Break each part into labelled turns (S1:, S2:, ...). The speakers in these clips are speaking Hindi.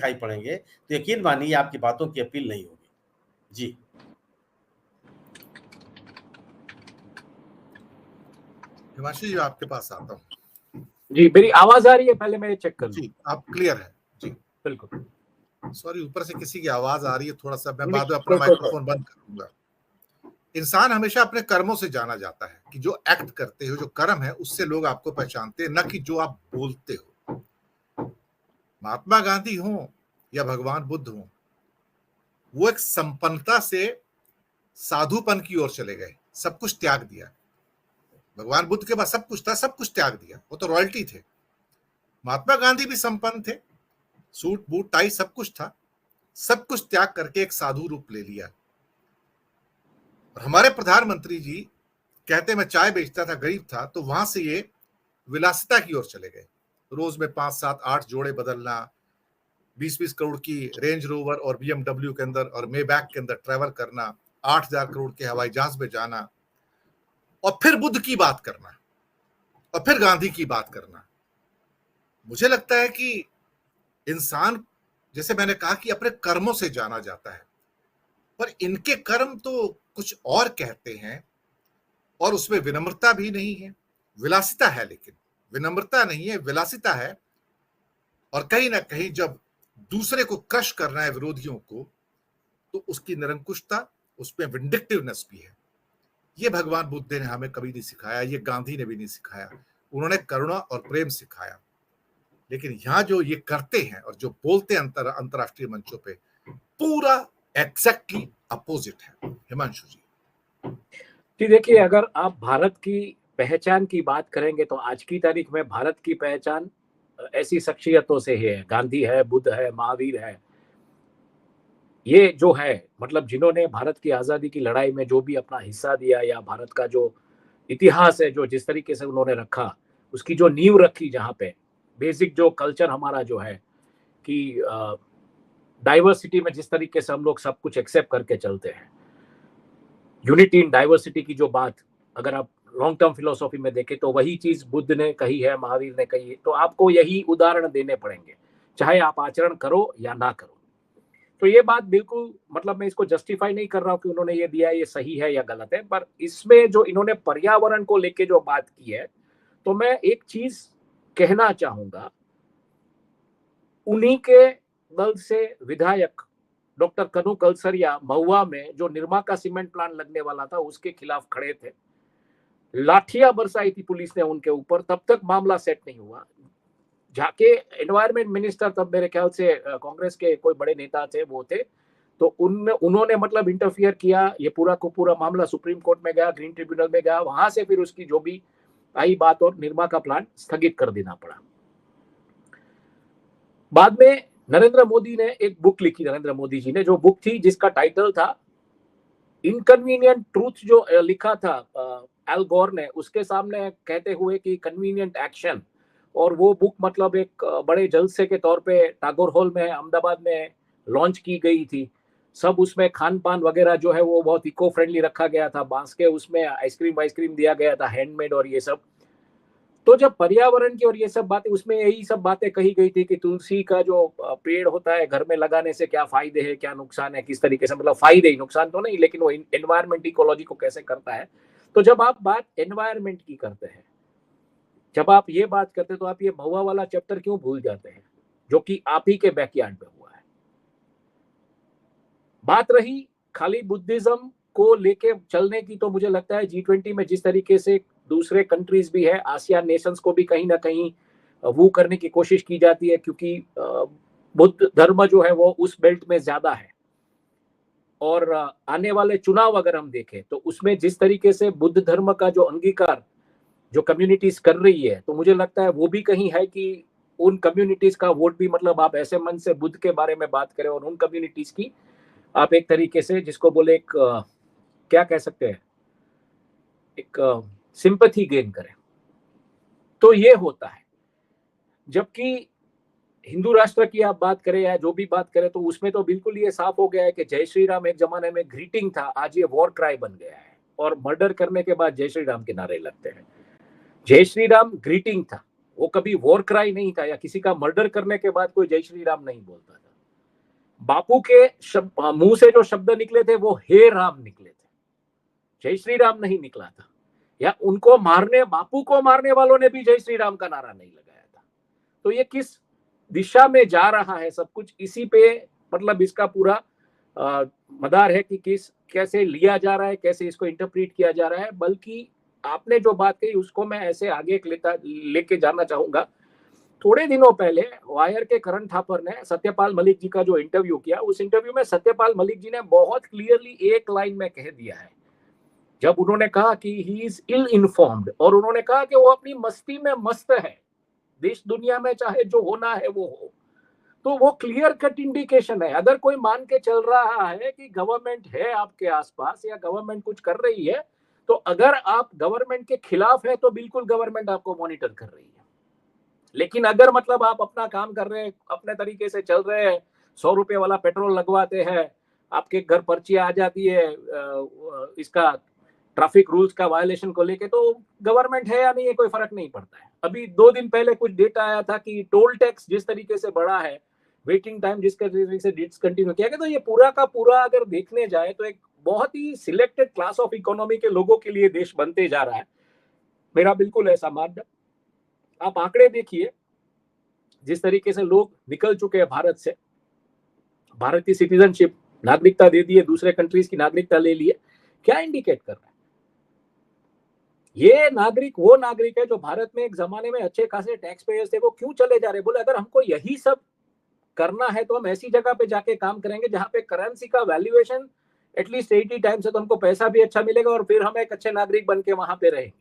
S1: दिखाई पड़ेंगे तो यकीन मानिए आपकी बातों की अपील नहीं होगी। जी
S2: हिमांशु जी आपके पास आता हूँ।
S3: जी मेरी आवाज आ रही है? पहले मैं चेक कर लूं।
S2: जी आप क्लियर है? जी
S3: बिल्कुल।
S2: सॉरी ऊपर से किसी की आवाज आ रही है, थोड़ा सा मैं
S3: नहीं,
S2: बाद में अपना माइक्रोफोन बंद करूंगा। इंसान हमेशा अपने कर्मों से जाना जाता है कि जो एक्ट करते हो, जो कर्म है, उससे लोग आपको पहचानते हैं, न कि जो आप बोलते हो। महात्मा गांधी हो या भगवान बुद्ध हो, वो एक संपन्नता से साधुपन की ओर चले गए, सब कुछ त्याग दिया। भगवान बुद्ध के पास सब कुछ था, सब कुछ त्याग दिया, वो तो रॉयल्टी थे। महात्मा गांधी भी संपन्न थे, सूट बूट टाई सब कुछ था, सब कुछ त्याग करके एक साधु रूप ले लिया। और हमारे प्रधानमंत्री जी कहते मैं चाय बेचता था, गरीब था, तो वहां से ये विलासिता की ओर चले गए। रोज में 5, 7, 8 जोड़े बदलना, 20-20 करोड़ की रेंज रोवर और BMW के अंदर और मेबैक के अंदर ट्रैवल करना, 8,000 करोड़ के हवाई जहाज में जाना, और फिर बुद्ध की बात करना, और फिर गांधी की बात करना। मुझे लगता है कि इंसान, जैसे मैंने कहा कि अपने कर्मों से जाना जाता है, पर इनके कर्म तो कुछ और कहते हैं, और उसमें विनम्रता भी नहीं है, विलासिता है, लेकिन विनम्रता नहीं है, विलासिता है। और कहीं ना कहीं जब दूसरे को क्रश करना है, विरोधियों को, तो उसकी निरंकुशता, उसमें विंडिक्टिवनेस भी है। ये भगवान बुद्ध ने हमें कभी नहीं सिखाया, ये गांधी ने भी नहीं सिखाया। उन्होंने करुणा और प्रेम सिखाया। लेकिन यहाँ जो ये करते हैं और जो बोलते हैं अंतरराष्ट्रीय मंचों पे, पूरा एग्जैक्टली अपोजिट है। हिमांशु जी
S3: देखिए, अगर आप भारत की पहचान की बात करेंगे तो आज की तारीख में भारत की पहचान ऐसी शख्सियतों से है। गांधी है, बुद्ध है, महावीर है। ये जो है, मतलब जिन्होंने भारत की आजादी की लड़ाई में जो भी अपना हिस्सा दिया, या भारत का जो इतिहास है, जो जिस तरीके से उन्होंने रखा, उसकी जो नींव रखी, जहाँ पे बेसिक जो कल्चर हमारा जो है कि डाइवर्सिटी में जिस तरीके से हम लोग सब कुछ एक्सेप्ट करके चलते हैं, यूनिटी इन डाइवर्सिटी की जो बात अगर आप लॉन्ग टर्म फिलोसॉफी में देखें तो वही चीज बुद्ध ने कही है, महावीर ने कही है। तो आपको यही उदाहरण देने पड़ेंगे, चाहे आप आचरण करो या ना करो। तो ये बात बिल्कुल, मतलब मैं इसको जस्टिफाई नहीं कर रहा हूँ कि उन्होंने ये दिया है ये सही है या गलत है, पर इसमें जो इन्होंने पर्यावरण को लेके जो बात की है, तो मैं एक चीज कहना चाहूंगा। उन्हीं के दल से विधायक डॉक्टर कनु कलसरिया महुआ में जो निर्मा का सीमेंट प्लांट लगने वाला था, उसके खिलाफ खड़े थे। लाठियां बरसाई थी पुलिस ने उनके ऊपर, तब तक मामला सेट नहीं हुआ। जाके एनवायरमेंट मिनिस्टर, तब मेरे ख्याल से कांग्रेस के कोई बड़े नेता थे, वो थे, तो उन्होंने मतलब इंटरफियर किया। ये पूरा को पूरा मामला सुप्रीम कोर्ट में गया, ग्रीन ट्रिब्यूनल में गया, वहां से फिर उसकी जो भी आई बात, और निर्मा का प्लांट स्थगित कर देना पड़ा। बाद में नरेंद्र मोदी ने एक बुक लिखी, नरेंद्र मोदी जी ने, जो बुक थी जिसका टाइटल था इनकन्वीनियंट ट्रूथ, जो लिखा था एल गोर ने, उसके सामने कहते हुए कि कन्वीनियंट एक्शन। और वो बुक मतलब एक बड़े जलसे के तौर पे टागोर हॉल में अहमदाबाद में लॉन्च की गई थी। सब उसमें खान पान वगैरह जो है वो बहुत इको फ्रेंडली रखा गया था, बांस के उसमें आइसक्रीम दिया गया था, हैंडमेड और ये सब। तो जब पर्यावरण की और ये सब बातें, उसमें यही सब बातें कही गई थी कि तुलसी का जो पेड़ होता है घर में लगाने से क्या फायदे हैं, क्या नुकसान है, किस तरीके से, मतलब फायदे ही, नुकसान तो नहीं, लेकिन वो एनवायरमेंट इकोलॉजी को कैसे करता है। तो जब आप बात एनवायरमेंट की करते हैं, जब आप ये बात करते हैं, तो आप ये महुआ वाला चैप्टर क्यों भूल जाते हैं, जो कि आप ही के बैकयार्ड में हुआ है। बात रही खाली बुद्धिज्म को लेके चलने की, तो मुझे लगता है G20 में जिस तरीके से दूसरे कंट्रीज भी है, आसियान नेशंस को भी कहीं ना कहीं वो करने की कोशिश की जाती है, क्योंकि बुद्ध धर्म जो है वो उस बेल्ट में ज्यादा है। और आने वाले चुनाव अगर हम देखें तो उसमें जिस तरीके से बुद्ध धर्म का जो अंगीकार जो कम्युनिटीज कर रही है, तो मुझे लगता है वो भी कहीं है कि उन कम्युनिटीज का वोट भी, मतलब आप ऐसे मन से बुद्ध के बारे में बात करें और उन कम्युनिटीज की आप एक तरीके से जिसको बोले एक क्या कह सकते हैं, एक सिंपैथी गेन करें, तो ये होता है। जबकि हिंदू राष्ट्र की आप बात करें या जो भी बात करें, तो उसमें तो बिल्कुल ये साफ हो गया है कि जय श्री राम एक जमाने में ग्रीटिंग था, आज ये वॉर क्राई बन गया है। और मर्डर करने के बाद जय श्री राम के नारे लगते हैं। जय श्री राम ग्रीटिंग था, वो कभी वॉर क्राई नहीं था, या किसी का मर्डर करने के बाद कोई जय श्री राम नहीं बोलता था। बापू के मुंह से जो शब्द निकले थे वो हे राम निकले थे, जय श्री राम नहीं निकला था। या उनको मारने, बापू को मारने वालों ने भी जय श्री राम का नारा नहीं लगाया था। तो ये किस दिशा में जा रहा है सब कुछ, इसी पे मतलब इसका पूरा मदार है कि कैसे लिया जा रहा है, कैसे इसको इंटरप्रेट किया जा रहा है। बल्कि आपने जो बात कही उसको मैं ऐसे आगे लेके जाना चाहूंगा। थोड़े दिनों पहले वायर के करण थापर ने सत्यपाल मलिक जी का जो इंटरव्यू किया, उस इंटरव्यू में सत्यपाल मलिक जी ने बहुत क्लियरली एक लाइन में कह दिया है, जब उन्होंने कहा कि ही इज इल इन्फॉर्म्ड, और उन्होंने कहा कि वो अपनी मस्ती में मस्त है, देश दुनिया में चाहे जो होना है वो हो। तो वो क्लियर कट इंडिकेशन है। अगर कोई मान के चल रहा है कि गवर्नमेंट है आपके आसपास या गवर्नमेंट कुछ कर रही है, तो अगर आप गवर्नमेंट के खिलाफ है तो बिल्कुल गवर्नमेंट आपको मॉनिटर कर रही है। लेकिन अगर मतलब आप अपना काम कर रहे हैं, अपने तरीके से चल रहे हैं, 100 रुपए वाला पेट्रोल लगवाते हैं, आपके घर पर्ची आ जाती है इसका ट्रैफिक रूल्स का वायलेशन को लेके, तो गवर्नमेंट है या नहीं है कोई फर्क नहीं पड़ता है। अभी 2 दिन पहले कुछ डेटा आया था कि टोल टैक्स जिस तरीके से बढ़ा है, वेटिंग टाइम जिस तरीके से डिसकंटिन्यू किया गया, तो ये पूरा का पूरा अगर देखने जाए तो एक बहुत ही सिलेक्टेड क्लास ऑफ इकोनॉमी के लोगों के लिए देश बनते जा रहा है। मेरा बिल्कुल ऐसा मानना। आप आंकड़े देखिए, जिस तरीके से लोग निकल चुके हैं भारत से, भारत की सिटीजनशिप, नागरिकता दे दी है, दूसरे कंट्रीज की नागरिकता ले ली है, क्या इंडिकेट कर रहा है? ये नागरिक वो नागरिक है जो भारत में एक जमाने में अच्छे खासे टैक्स पेयर्स थे, वो क्यों चले जा रहे? बोले अगर हमको यही सब करना है तो हम ऐसी जगह पे जाके काम करेंगे जहां पे करेंसी का वैल्यूएशन एटलीस्ट 80 टाइम्स है, तो हमको पैसा भी अच्छा मिलेगा और फिर हम एक अच्छे नागरिक बन के वहां पे रहेंगे।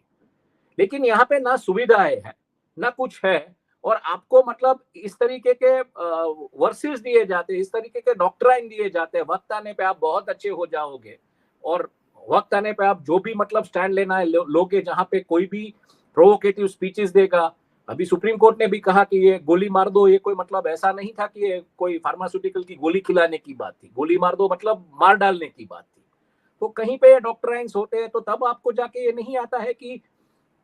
S3: लेकिन यहाँ पे ना सुविधाएं है ना कुछ है, और आपको मतलब इस तरीके के वर्सेस दिए जाते हैं, इस तरीके के डॉक्ट्राइन दिए जाते हैं, वक्त आने पे आप बहुत अच्छे हो जाओगे और वक्त आने पे आप जो भी मतलब स्टैंड लेना है लोगे, जहां पे कोई भी प्रोवोकेटिव स्पीचेस देगा। अभी सुप्रीम कोर्ट ने भी कहा कि ये गोली मार दो, ये कोई मतलब ऐसा नहीं था कि ये कोई फार्मास्यूटिकल की गोली खिलाने की बात थी, गोली मार दो मतलब मार डालने की बात थी। तो कहीं पे ये डॉक्ट्राइन्स होते हैं, तो तब आपको जाके ये नहीं आता है कि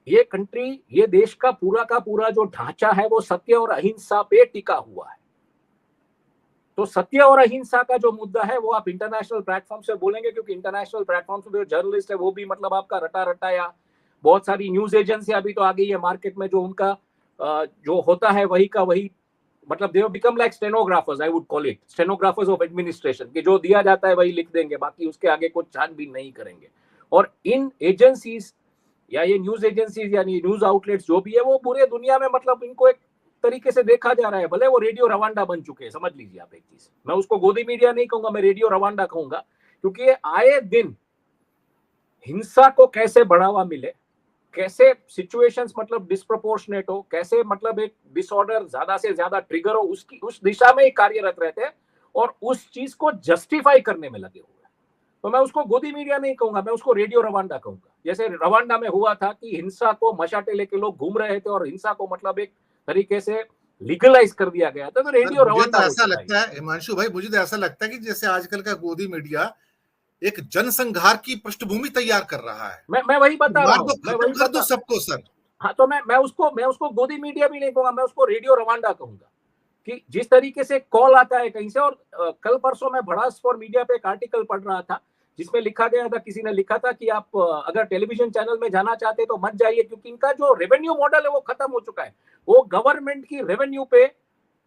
S3: ये कंट्री, ये देश का पूरा जो ढांचा है वो सत्य और अहिंसा पे टिका हुआ है। तो सत्य और अहिंसा का जो मुद्दा है वो आप इंटरनेशनल प्लेटफॉर्म से बोलेंगे, क्योंकि इंटरनेशनल प्लेटफॉर्म पे जो जर्नलिस्ट है वो भी मतलब आपका रटा या बहुत सारी न्यूज एजेंसियां भी तो आ गई है मार्केट में, जो उनका जो होता है वही का वही, मतलब they have become like stenographers, I would call it stenographers of administration, कि जो दिया जाता है वही लिख देंगे, बाकी उसके आगे कुछ छानबीन नहीं करेंगे। और इन एजेंसीज या ये न्यूज एजेंसीज यानी न्यूज आउटलेट्स जो भी है, वो पूरे दुनिया में मतलब इनको एक तरीके से देखा जा रहा है। भले वो रेडियो रवांडा बन चुके हैं, समझ लीजिए आप एक चीज, मैं उसको गोदी मीडिया नहीं कहूंगा, मैं रेडियो रवांडा कहूंगा, क्योंकि ये आए दिन हिंसा को कैसे बढ़ावा मिले, कैसे सिचुएशंस मतलब डिस्प्रोपोर्शनेट हो, कैसे मतलब एक डिसऑर्डर ज्यादा से ज्यादा ट्रिगर हो, उसकी उस दिशा में ही कार्यरत रहते हैं और उस चीज को जस्टिफाई करने में लगे हुए हैं। तो मैं उसको गोदी मीडिया नहीं कहूंगा, मैं उसको रेडियो रवांडा कहूंगा। जैसे रवांडा में हुआ था कि हिंसा को मशाटे लेके लोग घूम रहे थे और हिंसा को मतलब एक तरीके से लीगलाइज कर दिया गया था, तो रेडियो रवांडा।
S2: तो ऐसा लगता है हिमांशु भाई, मुझे तो ऐसा लगता है कि जैसे आजकल का गोदी मीडिया एक जनसंहार की पृष्ठभूमि तैयार कर रहा है।
S3: मैं वही बता रहा हूँ, मैं वही
S2: कर दो सबको सर।
S3: हाँ, तो मैं उसको गोदी मीडिया भी नहीं कहूंगा, मैं उसको रेडियो रवांडा कहूंगा। कि जिस तरीके से कॉल आता है कहीं से, और कल परसों मैं भड़ास फॉर मीडिया पे एक आर्टिकल पढ़ रहा था जिसमें लिखा गया था, किसी ने लिखा था कि आप अगर टेलीविजन चैनल में जाना चाहते तो मत जाइए, क्योंकि इनका जो रेवेन्यू मॉडल है वो खत्म हो चुका है, वो गवर्नमेंट की रेवेन्यू पे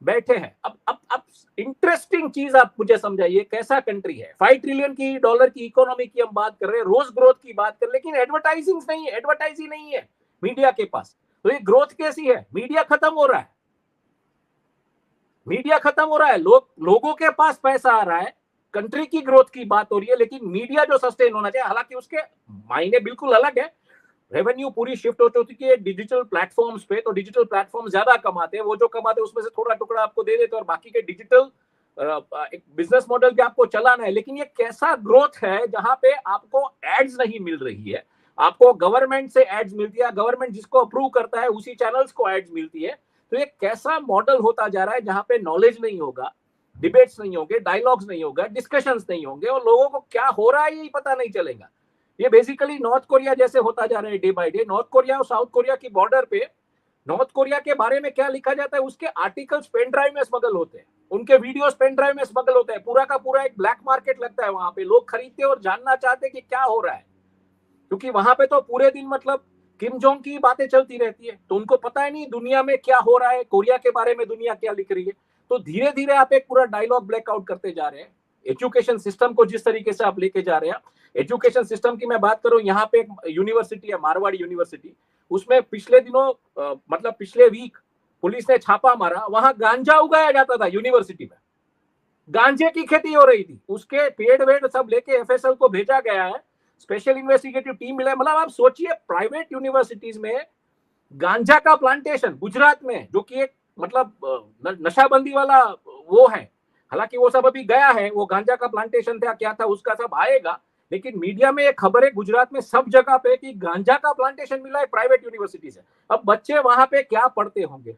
S3: बैठे हैं। अब इंटरेस्टिंग चीज आप मुझे समझाइए, कैसा कंट्री है, $5 ट्रिलियन की इकोनॉमी की हम बात कर रहे हैं, रोज ग्रोथ की बात कर रहे हैं, लेकिन एडवर्टाइजिंग नहीं है मीडिया के पास। तो ये ग्रोथ कैसी है? मीडिया खत्म हो रहा है, लोगों के पास पैसा आ रहा है, कंट्री की ग्रोथ की बात हो रही है, लेकिन मीडिया जो सस्टेन होना चाहिए, हालांकि उसके मायने बिल्कुल अलग है। रेवेन्यू पूरी शिफ्ट हो चुकी है डिजिटल प्लेटफॉर्म्स पे, तो डिजिटल प्लेटफॉर्म ज्यादा कमाते हैं, वो जो कमाते हैं उसमें से थोड़ा टुकड़ा आपको दे देते हैं और बाकी के डिजिटल एक बिजनेस मॉडल भी आपको चलाना है। लेकिन ये कैसा ग्रोथ है जहां पे आपको एड्स नहीं मिल रही है, आपको गवर्नमेंट से एड्स मिलती है, गवर्नमेंट जिसको अप्रूव करता है उसी चैनल्स को एड्स मिलती है। तो ये कैसा मॉडल होता जा रहा है जहां पे नॉलेज नहीं होगा, डिबेट्स नहीं होंगे, डायलॉग्स नहीं होगा, डिस्कशंस नहीं होंगे, और लोगों को क्या हो रहा है यही पता नहीं चलेगा। ये बेसिकली नॉर्थ कोरिया जैसे होता जा रहा है day by day. North Korea और साउथ कोरिया की बॉर्डर पे नॉर्थ कोरिया के बारे में क्या लिखा जाता है, उसके आर्टिकल्स पेन ड्राइव में स्मगल होते हैं। उनके वीडियोस पेन ड्राइव में स्मगल होते हैं, पूरा का पूरा एक ब्लैक मार्केट लगता है वहां पे, लोग खरीदते और जानना चाहते कि क्या हो रहा है, क्योंकि वहां पे तो पूरे दिन मतलब किम जोंग की बातें चलती रहती है, तो उनको पता ही नहीं दुनिया में क्या हो रहा है, कोरिया के बारे में दुनिया क्या लिख रही है। तो धीरे धीरे आप एक पूरा डायलॉग ब्लैकआउट करते जा रहे हैं। एजुकेशन सिस्टम को जिस तरीके से आप लेके जा रहे हैं, एजुकेशन सिस्टम की मैं बात करूं, यहाँ पे एक यूनिवर्सिटी है मारवाड़ी यूनिवर्सिटी, उसमें पिछले दिनों मतलब पिछले वीक पुलिस ने छापा मारा, वहां गांजा उगाया जाता था यूनिवर्सिटी में, गांजे की खेती हो रही थी, उसके पेड़ वेड़ सब लेके एफएसएल को भेजा गया है, स्पेशल इन्वेस्टिगेटिव टीम मिला। मतलब आप सोचिए प्राइवेट यूनिवर्सिटीज में गांजा का प्लांटेशन गुजरात में, जो कि एक मतलब नशाबंदी वाला वो है, हालांकि वो सब अभी गया है, वो गांजा का प्लांटेशन था क्या था उसका सब आएगा, लेकिन मीडिया में एक खबर है गुजरात में सब जगह पे कि गांजा का प्लांटेशन मिला है प्राइवेट यूनिवर्सिटी से। अब बच्चे वहां पे क्या पढ़ते होंगे,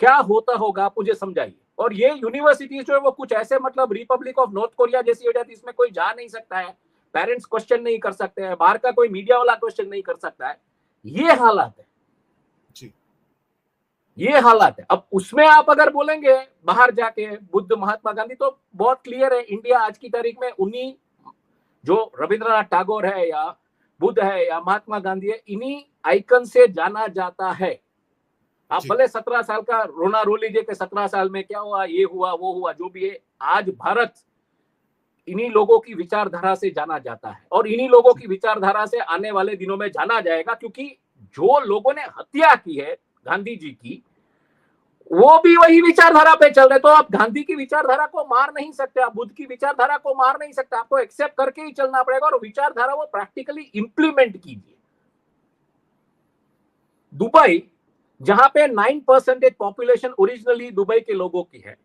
S3: क्या होता होगा, आप मुझे समझाइए। और ये यूनिवर्सिटीज जो है वो कुछ ऐसे मतलब रिपब्लिक ऑफ नॉर्थ कोरिया जैसी हो जाती है, इसमें कोई जा नहीं सकता है, पेरेंट्स क्वेश्चन नहीं कर सकते हैं, बाहर का कोई मीडिया वाला क्वेश्चन नहीं कर सकता है, ये हालात है
S2: जी,
S3: ये हालात है। अब उसमें आप अगर बोलेंगे बाहर जाके बुद्ध महात्मा गांधी, तो बहुत क्लियर है, इंडिया आज की तारीख में उन्हीं जो रविंद्रनाथ टैगोर है या बुद्ध है या महात्मा गांधी है, इन्हीं आइकन से जाना जाता है। आप भले 17 साल का रोना रो लीजिए कि 17 साल में क्या हुआ, ये हुआ वो हुआ, जो भी है, आज भारत इन्हीं लोगों की विचारधारा से जाना जाता है और इन्हीं लोगों की विचारधारा से आने वाले दिनों में जाना जाएगा, क्योंकि जो लोगों ने हत्या की है गांधी जी की, वो भी वही विचारधारा पे चल रहे। तो आप गांधी की विचारधारा को मार नहीं सकते, आप बुद्ध की विचारधारा को मार नहीं सकते, आपको एक्सेप्ट करके ही चलना पड़ेगा और विचारधारा वो प्रैक्टिकली इंप्लीमेंट कीजिए। दुबई, जहां पे 9% पॉपुलेशन ओरिजिनली दुबई के लोगों की है,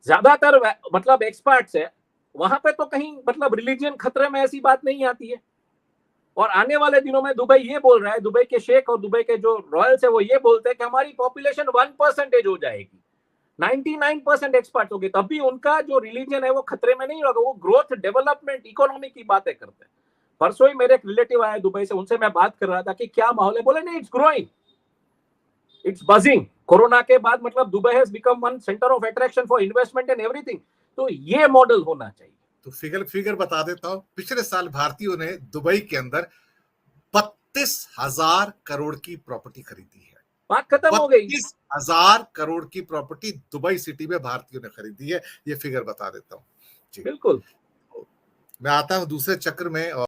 S3: ज्यादातर मतलब एक्सपर्ट्स है, वहां पे तो कहीं मतलब रिलीजन खतरे में ऐसी बात नहीं आती है। और आने वाले दिनों में दुबई ये बोल रहा है, दुबई के शेख और दुबई के जो रॉयल्स है वो ये बोलते हैं कि हमारी पॉपुलेशन 1% हो जाएगी, 99% एक्सपर्ट होगी, तभी उनका जो रिलीजन है वो खतरे में नहीं होगा, वो ग्रोथ डेवलपमेंट इकोनॉमी की बातें करते हैं। परसों ही मेरे एक रिलेटिव आया दुबई से, उनसे मैं बात कर रहा था कि क्या माहौल है, बोले नहीं, it's growing, it's buzzing. Corona के बाद मतलब Dubai has become one centre of attraction for investment and everything. तो ये मॉडल होना चाहिए।
S2: तो फिगर बता देता हूं, पिछले साल भारतीयों ने दुबई के अंदर 32,000 करोड़ की प्रॉपर्टी खरीदी है।
S3: बात खत्म हो गई।
S2: 32,000 करोड़ की प्रॉपर्टी दुबई सिटी में भारतीयों ने खरीदी है, ये फिगर बता देता हूं जी।
S3: बिल्कुल।
S2: मैं आता हूं दूसरे चक्र में।